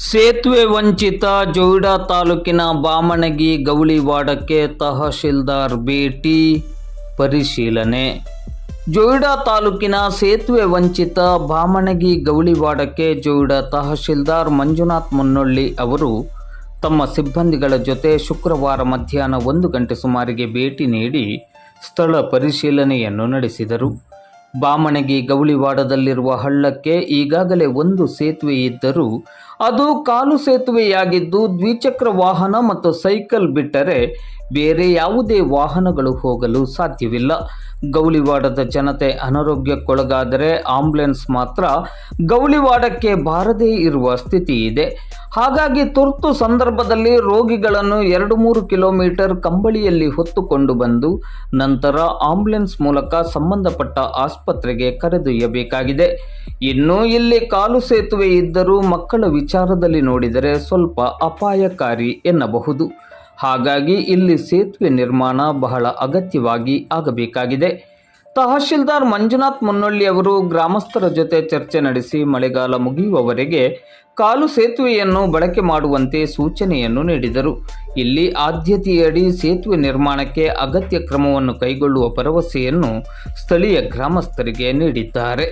ಸೇತುವೆ ವಂಚಿತ ಜೊಯ್ಡಾ ತಾಲೂಕಿನ ಬಾಮಣಗಿ ಗೌಳಿವಾಡಕ್ಕೆ ತಹಶೀಲ್ದಾರ್ ಭೇಟಿ ಪರಿಶೀಲನೆ. ಜೊಯ್ಡಾ ತಾಲೂಕಿನ ಸೇತುವೆ ವಂಚಿತ ಬಾಮಣಗಿ ಗೌಳಿವಾಡಕ್ಕೆ ಜೊಯ್ಡಾ ತಹಶೀಲ್ದಾರ್ ಮಂಜುನಾಥ್ ಮುನ್ನೊಳ್ಳಿ ಅವರು ತಮ್ಮ ಸಿಬ್ಬಂದಿಗಳ ಜೊತೆ ಶುಕ್ರವಾರ ಮಧ್ಯಾಹ್ನ 1 ಗಂಟೆ ಸುಮಾರಿಗೆ ಭೇಟಿ ನೀಡಿ ಸ್ಥಳ ಪರಿಶೀಲನೆಯನ್ನು ನಡೆಸಿದರು. ಬಾಮಣಗಿ ಗೌಳಿವಾಡದಲ್ಲಿರುವ ಹಳ್ಳಕ್ಕೆ ಈಗಾಗಲೇ ಒಂದು ಸೇತುವೆ ಇದ್ದರೂ ಅದು ಕಾಲು ಸೇತುವೆಯಾಗಿದ್ದು ದ್ವಿಚಕ್ರ ವಾಹನ ಮತ್ತು ಸೈಕಲ್ ಬಿಟ್ಟರೆ ಬೇರೆ ಯಾವುದೇ ವಾಹನಗಳು ಹೋಗಲು ಸಾಧ್ಯವಿಲ್ಲ. ಗೌಳಿವಾಡದ ಜನತೆ ಅನಾರೋಗ್ಯಕ್ಕೊಳಗಾದರೆ ಆಂಬ್ಯುಲೆನ್ಸ್ ಮಾತ್ರ ಗೌಳಿವಾಡಕ್ಕೆ ಬಾರದೇ ಇರುವ ಸ್ಥಿತಿ ಇದೆ. ಹಾಗಾಗಿ ತುರ್ತು ಸಂದರ್ಭದಲ್ಲಿ ರೋಗಿಗಳನ್ನು 2-3 ಕಿಲೋಮೀಟರ್ ಕಂಬಳಿಯಲ್ಲಿ ಹೊತ್ತುಕೊಂಡು ಬಂದು ನಂತರ ಆಂಬ್ಯುಲೆನ್ಸ್ ಮೂಲಕ ಸಂಬಂಧಪಟ್ಟ ಆಸ್ಪತ್ರೆಗೆ ಕರೆದೊಯ್ಯಬೇಕಾಗಿದೆ. ಇನ್ನು ಇಲ್ಲಿ ಕಾಲು ಸೇತುವೆ ಇದ್ದರೂ ಮಕ್ಕಳ ವಿಚಾರದಲ್ಲಿ ನೋಡಿದರೆ ಸ್ವಲ್ಪ ಅಪಾಯಕಾರಿ ಎನ್ನಬಹುದು. ಹಾಗಾಗಿ ಇಲ್ಲಿ ಸೇತುವೆ ನಿರ್ಮಾಣ ಬಹಳ ಅಗತ್ಯವಾಗಿ ಆಗಬೇಕಾಗಿದೆ. ತಹಶೀಲ್ದಾರ್ ಮಂಜುನಾಥ್ ಮುನ್ನೊಳ್ಳಿ ಅವರು ಗ್ರಾಮಸ್ಥರ ಜೊತೆ ಚರ್ಚೆ ನಡೆಸಿ ಮಳೆಗಾಲ ಮುಗಿಯುವವರೆಗೆ ಕಾಲು ಸೇತುವೆಯನ್ನು ಬಳಕೆ ಮಾಡುವಂತೆ ಸೂಚನೆಯನ್ನು ನೀಡಿದರು. ಇಲ್ಲಿ ಆದ್ಯತೆಯಡಿ ಸೇತುವೆ ನಿರ್ಮಾಣಕ್ಕೆ ಅಗತ್ಯ ಕ್ರಮವನ್ನು ಕೈಗೊಳ್ಳುವ ಭರವಸೆಯನ್ನು ಸ್ಥಳೀಯ ಗ್ರಾಮಸ್ಥರಿಗೆ ನೀಡಿದ್ದಾರೆ.